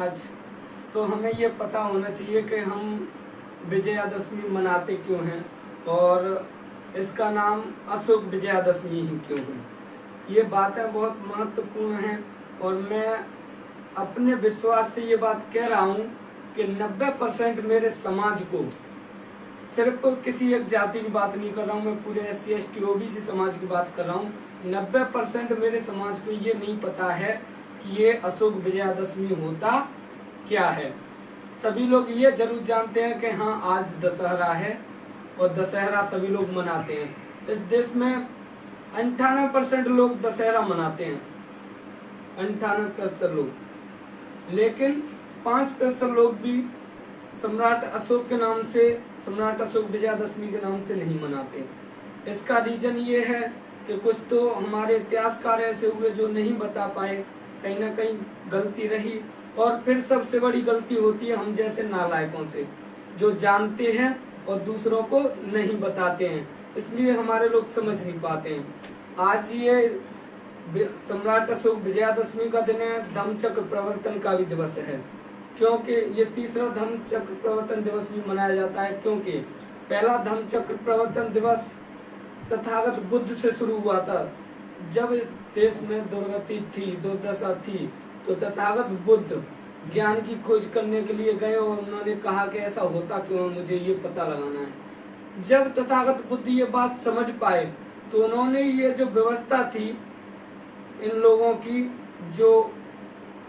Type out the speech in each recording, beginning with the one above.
आज तो हमें ये पता होना चाहिए कि हम विजयादशमी मनाते क्यों हैं और इसका नाम अशोक विजयादशमी ही क्यों है। ये बातें बहुत महत्वपूर्ण हैं और मैं अपने विश्वास से ये बात कह रहा हूँ कि 90% मेरे समाज को, सिर्फ किसी एक जाति की बात नहीं कर रहा हूँ, मैं पूरे SC ST OBC समाज की बात कर रहा हूँ, 90% मेरे समाज को ये नहीं पता है कि ये अशोक विजयादशमी होता क्या है। सभी लोग ये जरूर जानते हैं कि हाँ आज दशहरा है और दशहरा सभी लोग मनाते हैं। इस देश में 98% लोग दशहरा मनाते हैं, 98% लोग, लेकिन 5% लोग भी सम्राट अशोक के नाम से, सम्राट अशोक विजयादशमी के नाम से नहीं मनाते। इसका रीजन ये है कि कुछ तो हमारे इतिहासकार ऐसे हुए जो नहीं बता पाए, कहीं ना कहीं गलती रही, और फिर सबसे बड़ी गलती होती है हम जैसे नालायकों से, जो जानते हैं और दूसरों को नहीं बताते हैं, इसलिए हमारे लोग समझ नहीं पाते हैं। आज ये सम्राट अशोक विजयादशमी का दिन है, धम्मचक्र प्रवर्तन का भी दिवस है, क्योंकि ये तीसरा धम्मचक्र प्रवर्तन दिवस भी मनाया जाता है। क्योंकि पहला धम्मचक्र प्रवर्तन दिवस तथागत बुद्ध से शुरू हुआ था। जब इस देश में दुर्दशा थी तो तथागत बुद्ध ज्ञान की खोज करने के लिए गए और उन्होंने कहा कि ऐसा होता क्यों, मुझे ये पता लगाना है। जब तथागत बुद्ध ये बात समझ पाए तो उन्होंने ये जो व्यवस्था थी इन लोगों की, जो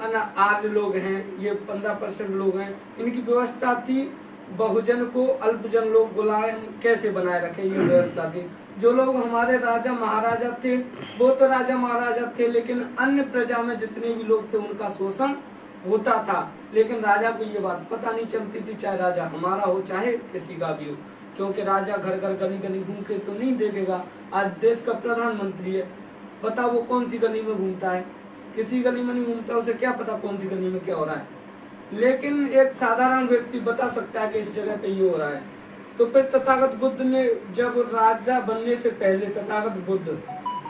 आर्य लोग हैं, ये 15% लोग हैं, इनकी व्यवस्था थी बहुजन को अल्पजन लोग बुलाए कैसे बनाए रखे, ये व्यवस्था थी। जो लोग हमारे राजा महाराजा थे वो तो राजा महाराजा थे, लेकिन अन्य प्रजा में जितने भी लोग थे उनका शोषण होता था, लेकिन राजा को ये बात पता नहीं चलती थी, चाहे राजा हमारा हो चाहे किसी का भी हो, क्योंकि राजा घर घर गली गली घूम के तो नहीं देखेगा। आज देश का प्रधानमंत्री है, बता वो कौन सी गली में घूमता है? किसी गली में नहीं घूमता, उसे क्या पता कौन सी गली में क्या हो रहा है। लेकिन एक साधारण व्यक्ति बता सकता है कि इस जगह पे ये हो रहा है। तो फिर तथागत बुद्ध ने, जब राजा बनने से पहले तथागत बुद्ध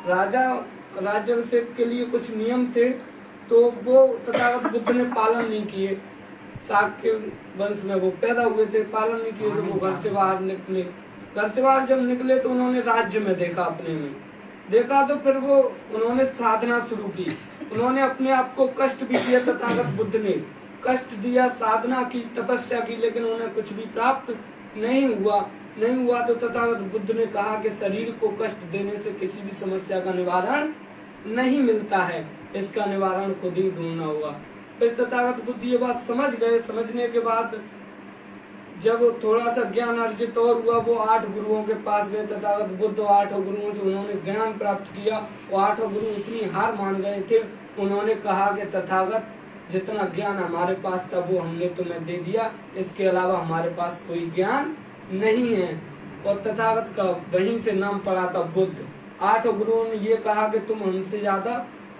राज्याभिषेक के लिए कुछ नियम थे तो वो तथागत बुद्ध ने पालन नहीं किए। शाक्य वंश में वो पैदा हुए थे, पालन नहीं किए तो वो घर से बाहर निकले। घर से बाहर जब निकले तो उन्होंने राज्य में देखा, अपने में देखा, तो फिर वो उन्होंने साधना शुरू की। उन्होंने अपने आप को कष्ट भी दिया, तथागत बुद्ध ने कष्ट दिया, साधना की, तपस्या की, लेकिन उन्हें कुछ भी प्राप्त नहीं हुआ तो तथागत बुद्ध ने कहा कि शरीर को कष्ट देने से किसी भी समस्या का निवारण नहीं मिलता है, इसका निवारण खुद ही ढूंढना होगा। फिर तथागत बुद्ध ये बात समझ गए। समझने के बाद जब थोड़ा सा ज्ञान अर्जित और हुआ, वो 8 गुरुओं के पास गए। तथागत बुद्ध 8 गुरुओं से उन्होंने ज्ञान प्राप्त किया। वो 8 गुरु इतनी हार मान गए थे, उन्होंने कहा कि तथागत जितना ज्ञान हमारे पास था वो हमने तुम्हें दे दिया, इसके अलावा हमारे पास कोई ज्ञान नहीं है। और तथागत का वहीं से नाम पड़ा था बुद्ध। 8 गुरुओं ने ये कहा कि तुम हमसे ज्यादा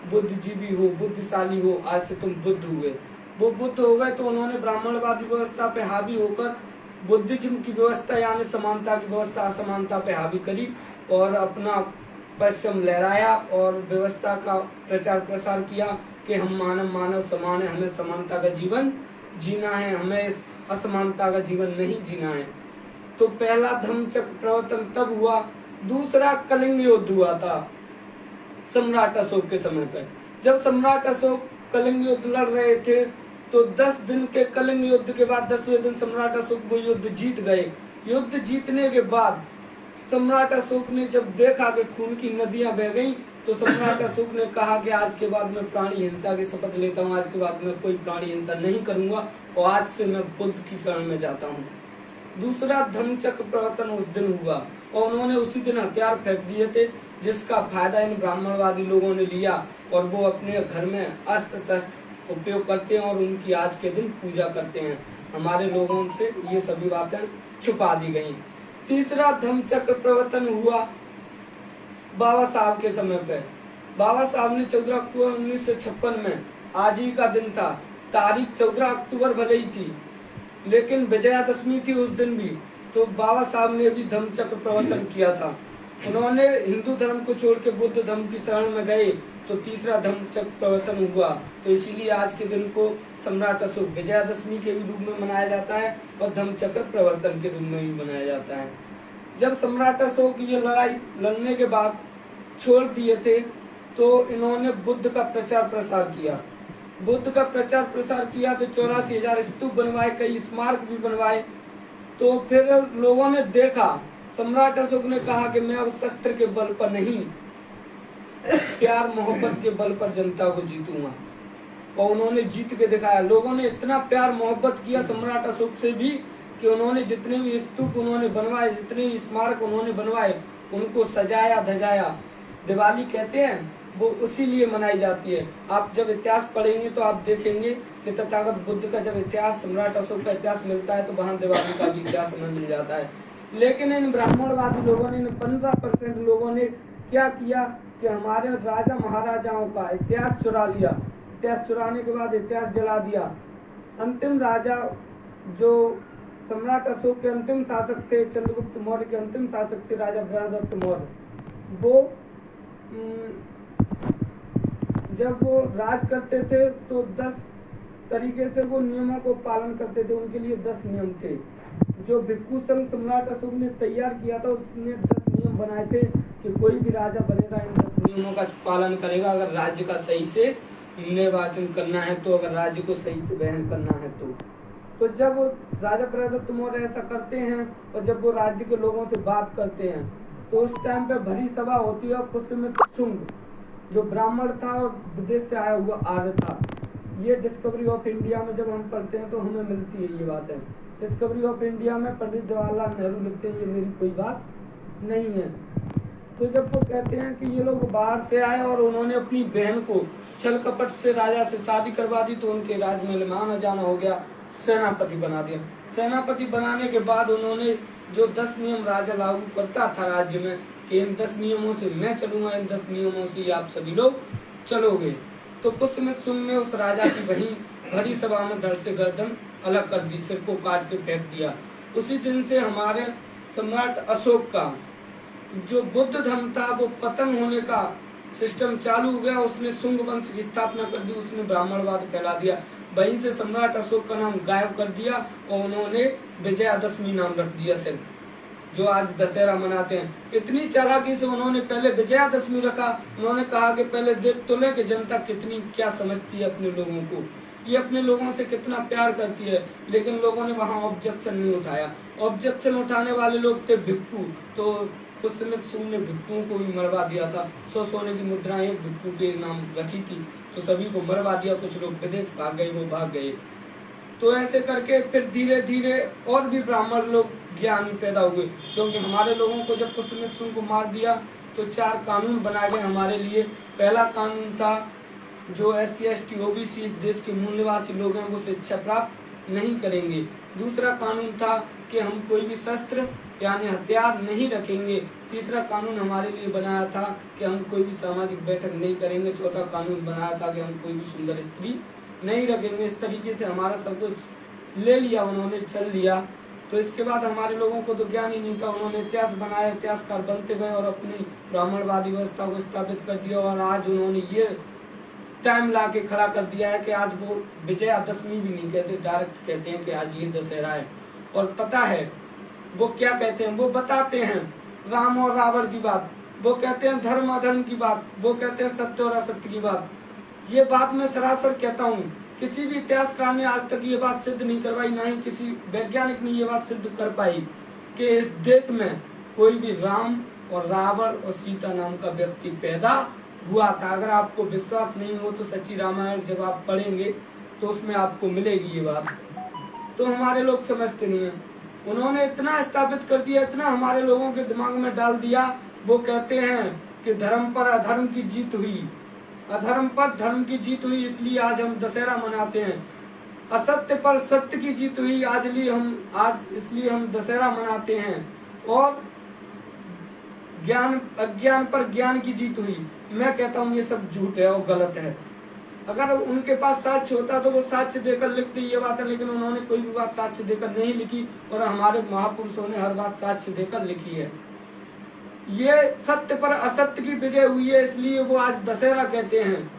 बुद्धिजीवी हो, बुद्धिशाली हो, आज से तुम बुद्ध हुए। वो बुद्ध हो गए तो उन्होंने ब्राह्मणवादी व्यवस्था पे हावी होकर बुद्धिज्म की व्यवस्था यानी समानता की व्यवस्था असमानता पे हावी करी और अपना पश्चिम लहराया और व्यवस्था का प्रचार प्रसार किया कि हम मानव समान है, हमें समानता का जीवन जीना है, हमें असमानता का जीवन नहीं जीना है। तो पहला धम्मचक्र प्रवर्तन तब हुआ। दूसरा कलिंग युद्ध हुआ था सम्राट अशोक के समय पर। जब सम्राट अशोक कलिंग युद्ध लड़ रहे थे तो 10 दिन के कलिंग युद्ध के बाद 10वें दिन सम्राट अशोक वो युद्ध जीत गए। युद्ध जीतने के बाद सम्राट अशोक ने जब देखा कि खून की नदियां बह गईं, तो सम्राट अशोक ने कहा कि आज के बाद मैं प्राणी हिंसा की शपथ लेता हूँ, आज के बाद मैं कोई प्राणी हिंसा नहीं करूंगा और आज से मैं बुद्ध की शरण में जाता हूँ। दूसरा धम्मचक्र प्रवर्तन उस दिन हुआ और उन्होंने उसी दिन हथियार फेंक दिए थे, जिसका फायदा इन ब्राह्मणवादी लोगों ने लिया और वो अपने घर में अस्त्र शस्त्र उपयोग करते हैं और उनकी आज के दिन पूजा करते हैं। हमारे लोगों से ये सभी बातें छुपा दी गयी। तीसरा धम्मचक्र प्रवर्तन हुआ बाबा साहब के समय पे। बाबा साहब ने 14 अक्टूबर 1956 में, आज ही का दिन था, तारीख 14 अक्टूबर भले ही थी लेकिन विजयादशमी थी उस दिन भी, तो बाबा साहब ने भी धम्मचक्र प्रवर्तन किया था। उन्होंने हिंदू धर्म को छोड़ के बुद्ध धर्म की शरण में गए तो तीसरा धर्मचक्र प्रवर्तन हुआ। तो इसीलिए आज के दिन को सम्राट अशोक विजयादशमी के भी रूप में मनाया जाता है और धर्मचक्र प्रवर्तन के रूप में भी मनाया जाता है। जब सम्राट अशोक ये लड़ाई लड़ने के बाद छोड़ दिए थे तो इन्होंने बुद्ध का प्रचार प्रसार किया। बुद्ध का प्रचार प्रसार किया तो 84,000 स्तूप बनवाए, कई स्मारक भी बनवाए। तो फिर लोगों ने देखा, सम्राट अशोक ने कहा कि मैं अब शस्त्र के बल पर नहीं, प्यार मोहब्बत के बल पर जनता को जीतूंगा। और उन्होंने जीत के दिखाया। लोगों ने इतना प्यार मोहब्बत किया सम्राट अशोक से भी कि उन्होंने जितने भी स्तूप उन्होंने बनवाए, जितने भी स्मारक उन्होंने बनवाए, उनको सजाया धजाया। दिवाली कहते हैं वो उसी लिए मनाई जाती है। आप जब इतिहास पढ़ेंगे तो आप देखेंगे कि तथागत बुद्ध का जब इतिहास, सम्राट अशोक का इतिहास मिलता है तो वहाँ दिवाली का भी इतिहास हमें मिल जाता है। लेकिन इन ब्राह्मणवादी लोगों ने, 15% लोगों ने क्या किया कि हमारे राजा महाराजाओं का इतिहास चुरा लिया। इतिहास चुराने के बाद इतिहास जला दिया। अंतिम राजा जो सम्राट अशोक के अंतिम शासक थे, चंद्रगुप्त मौर्य के अंतिम शासक थे, राजा बृहदत्त मौर्य, वो जब वो राज करते थे तो 10 तरीके से वो नियमों को पालन करते थे। उनके लिए 10 नियम थे जो भिक्षु संघ सम्राट अशोक ने तैयार किया था। उसने 10 नियम बनाए थे कि कोई भी राजा बनेगा इन 10 नियमों का पालन करेगा अगर राज्य का सही से निर्वाचन करना है, तो अगर राज्य को सही से वहन करना है तो जब राजा बृहदत्त मौर्य ऐसा करते हैं और जब वो राज्य के लोगों से बात करते हैं तो उस टाइम पे भरी सभा होती है। पुष्यमित्र शुंग जो ब्राह्मण था और विदेश से आया हुआ आर्य था। ये डिस्कवरी ऑफ इंडिया में जब हम पढ़ते हैं तो हमें मिलती है ये बात है। डिस्कवरी ऑफ इंडिया में पंडित जवाहरलाल नेहरू लिखते हैं, ये मेरी कोई बात नहीं है। तो जब वो कहते हैं कि ये लोग बाहर से आए और उन्होंने अपनी बहन को छल कपट से राजा से शादी करवा दी तो उनके राजमहल में आना जाना हो गया, सेनापति बना दिया। सेनापति बनाने के बाद उन्होंने जो 10 नियम राजा लागू करता था राज्य में कि इन 10 नियमों से मैं चलूंगा, इन 10 नियमों से आप सभी लोग चलोगे। तो पुष्यमित्र शुंग ने उस राजा की भरी सभा में धड़ से गर्दन अलग कर दी, सिर को काट के फेंक दिया। उसी दिन से हमारे सम्राट अशोक का जो बुद्ध धर्म था वो पतन होने का सिस्टम चालू हो गया। उसने शुंग वंश की स्थापना कर दी, उसने ब्राह्मणवाद फैला दिया। वहीं से सम्राट अशोक का नाम गायब कर दिया और उन्होंने विजयादशमी नाम रख दिया सिर्फ, जो आज दशहरा मनाते हैं। इतनी चालाकी से उन्होंने पहले विजयादशमी रखा। उन्होंने कहा कि पहले देख तो ले कि जनता कितनी क्या समझती है अपने लोगों को, ये अपने लोगों से कितना प्यार करती है। लेकिन लोगों ने वहाँ ऑब्जेक्शन नहीं उठाया। ऑब्जेक्शन उठाने वाले लोग थे भिक्खु। तो पुष्यमित्र शुंग ने भिक्खुओं को भी मरवा दिया था। 100 सोने की मुद्राएं भिक्खु के नाम रखी थी तो सभी को मरवा दिया। कुछ लोग विदेश भाग गए, वो भाग गए। तो ऐसे करके फिर धीरे धीरे और भी ब्राह्मण लोग ज्ञानी पैदा हुए, क्योंकि हमारे लोगों को जब पुष्यमित्र शुंग को मार दिया तो 4 कानून बनाए गए हमारे लिए। पहला कानून था जो SC ST OBC इस देश के मूल निवासी लोग हैं वो शिक्षा प्राप्त नहीं करेंगे। दूसरा कानून था कि हम कोई भी शस्त्र यानी हथियार नहीं रखेंगे। तीसरा कानून हमारे लिए बनाया था कि हम कोई भी सामाजिक बैठक नहीं करेंगे। चौथा कानून बनाया था कि हम कोई भी सुंदर स्त्री नहीं रखेंगे। इस तरीके से हमारा सब कुछ ले लिया उन्होंने, चल लिया। तो इसके बाद हमारे लोगों को तो ज्ञान ही नहीं था। उन्होंने इतिहास बनाया, इतिहासकार बनते गए और अपनी ब्राह्मणवादी व्यवस्था को स्थापित कर दिया। और आज उन्होंने ये टाइम ला के खड़ा कर दिया है कि आज वो विजयादशमी भी नहीं कहते, डायरेक्ट कहते हैं कि आज ये दशहरा है। और पता है वो क्या कहते हैं, वो बताते हैं राम और रावण की बात, वो कहते हैं धर्म अधर्म की बात, वो कहते हैं सत्य और असत्य की बात। ये बात मैं सरासर कहता हूँ, किसी भी इतिहासकार ने आज तक ये बात सिद्ध नहीं करवाई, ना ही किसी वैज्ञानिक ने ये बात सिद्ध कर पाई कि इस देश में कोई भी राम और रावण और सीता नाम का व्यक्ति पैदा हुआ था। अगर आपको विश्वास नहीं हो तो सच्ची रामायण जब आप पढ़ेंगे तो उसमें आपको मिलेगी ये बात। तो हमारे लोग समझते नहीं है। उन्होंने इतना स्थापित कर दिया, इतना हमारे लोगों के दिमाग में डाल दिया। वो कहते हैं कि धर्म पर अधर्म की जीत हुई, अधर्म पर धर्म की जीत हुई, इसलिए आज हम दशहरा मनाते हैं। असत्य पर सत्य की जीत हुई, इसलिए हम दशहरा मनाते हैं। और अज्ञान पर ज्ञान की जीत हुई। मैं कहता हूँ ये सब झूठ है और गलत है। अगर उनके पास साक्ष्य होता तो वो साक्ष्य देकर लिखते ये बात है, लेकिन उन्होंने कोई भी बात साक्ष्य देकर नहीं लिखी। और हमारे महापुरुषों ने हर बात साक्ष्य देकर लिखी है। ये सत्य पर असत्य की विजय हुई है, इसलिए वो आज दशहरा कहते हैं।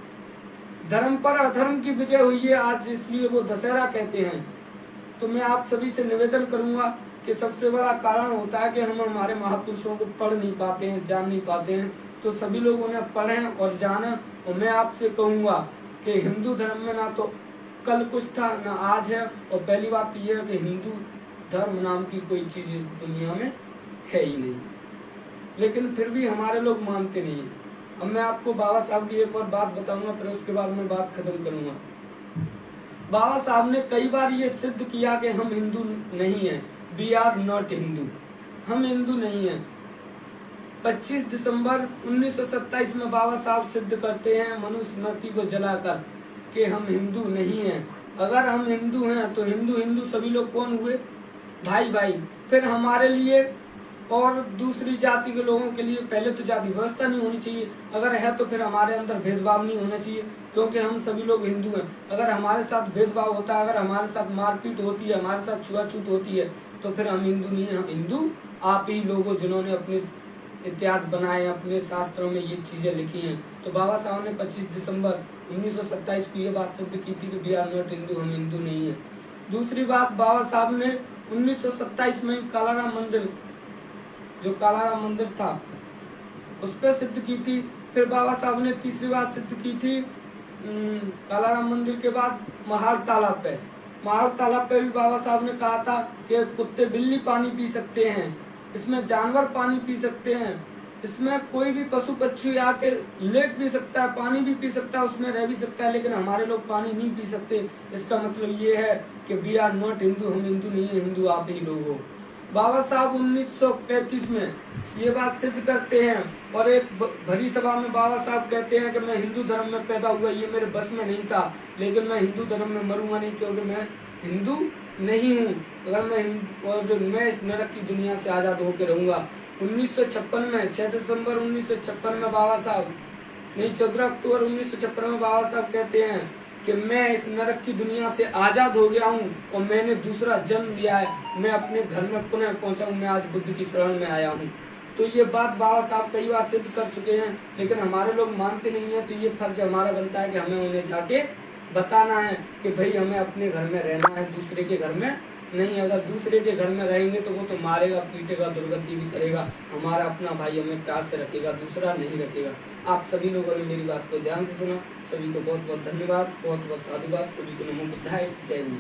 धर्म पर अधर्म की विजय हुई है आज, इसलिए वो दशहरा कहते हैं। तो मैं आप सभी से निवेदन करूंगा कि सबसे बड़ा कारण होता है कि हम हमारे महापुरुषों को पढ़ नहीं पाते हैं, जान नहीं पाते हैं। तो सभी लोग उन्हें पढ़ें और जानें। और मैं आपसे कहूंगा कि हिंदू धर्म में ना तो कल कुछ था ना आज है, और पहली बात तो यह है कि हिंदू धर्म नाम की कोई चीज इस दुनिया में है ही नहीं, लेकिन फिर भी हमारे लोग मानते नहीं है। अब मैं आपको बाबा साहब की एक और बात बताऊंगा, फिर उसके बाद मैं बात खत्म करूंगा। बाबा साहब ने कई बार ये सिद्ध किया कि हम हिंदू नहीं हैं, वी आर नॉट हिंदू, हम हिंदू नहीं हैं। 25 दिसंबर 1927 में बाबा साहब सिद्ध करते हैं मनुस्मृति को जलाकर कि हम हिंदू नहीं हैं। अगर हम हिंदू हैं तो हिंदू हिंदू सभी लोग कौन हुए? भाई भाई। फिर हमारे लिए और दूसरी जाति के लोगों के लिए पहले तो जाति व्यवस्था नहीं होनी चाहिए, अगर है तो फिर हमारे अंदर भेदभाव नहीं होना चाहिए, क्योंकि हम सभी लोग हिंदू हैं। अगर हमारे साथ भेदभाव होता है, अगर हमारे साथ मारपीट होती है, हमारे साथ छुआछूत होती है, तो फिर हम हिंदू नहीं है। हम हिंदू आप ही लोगों जिन्होंने अपने इतिहास बनाए, अपने शास्त्रों में ये चीजें लिखी हैं। तो बाबा साहब ने 25 दिसंबर 1927 को ये बात सिद्ध की थी कि वी आर नॉट हिंदू, हम हिंदू नहीं है। दूसरी बात, बाबा साहब ने 1927 में कालाराम मंदिर, जो कालाराम मंदिर था, उस पर सिद्ध की थी। फिर बाबा साहब ने तीसरी बात सिद्ध की थी कालाराम मंदिर के बाद महाड़ तालाब पे। महाड़ तालाब पे भी बाबा साहब ने कहा था कि कुत्ते बिल्ली पानी पी सकते हैं, इसमें जानवर पानी पी सकते हैं, इसमें कोई भी पशु पक्षी आके लेट भी सकता है, पानी भी पी सकता है, उसमें रह भी सकता है, लेकिन हमारे लोग पानी नहीं पी सकते। इसका मतलब ये है कि वी आर नॉट हिंदू, हम हिंदू नहीं है, हिंदू आप ही लोग हो। बाबा साहब 1935 में ये बात सिद्ध करते हैं और एक भरी सभा में बाबा साहब कहते हैं कि मैं हिंदू धर्म में पैदा हुआ, ये मेरे बस में नहीं था, लेकिन मैं हिंदू धर्म में मरूंगा नहीं, क्योंकि मैं हिंदू नहीं हूँ। अगर मैं इस नरक की दुनिया से आजाद होकर रहूंगा। 1956 में 6 दिसंबर 1956 में बाबा साहब, नहीं 14 अक्टूबर 1956 में बाबा साहब कहते हैं कि मैं इस नरक की दुनिया से आजाद हो गया हूँ और मैंने दूसरा जन्म लिया है, मैं अपने घर में पुनः पहुंचा हूँ, मैं आज बुद्ध की शरण में आया हूँ। तो ये बात बाबा साहब कई बार सिद्ध कर चुके हैं, लेकिन हमारे लोग मानते नहीं है। तो ये फर्ज हमारा बनता है कि हमें उन्हें जाके बताना है कि भाई हमें अपने घर में रहना है, दूसरे के घर में नहीं। अगर दूसरे के घर में रहेंगे तो वो तो मारेगा, पीटेगा, दुर्गति भी करेगा। हमारा अपना भाई हमें प्यार से रखेगा, दूसरा नहीं रखेगा। आप सभी लोगों ने मेरी बात को ध्यान से सुना, सभी को बहुत बहुत धन्यवाद, बहुत बहुत साधुवाद, सभी को नमो बुद्धाय, जय हिंद।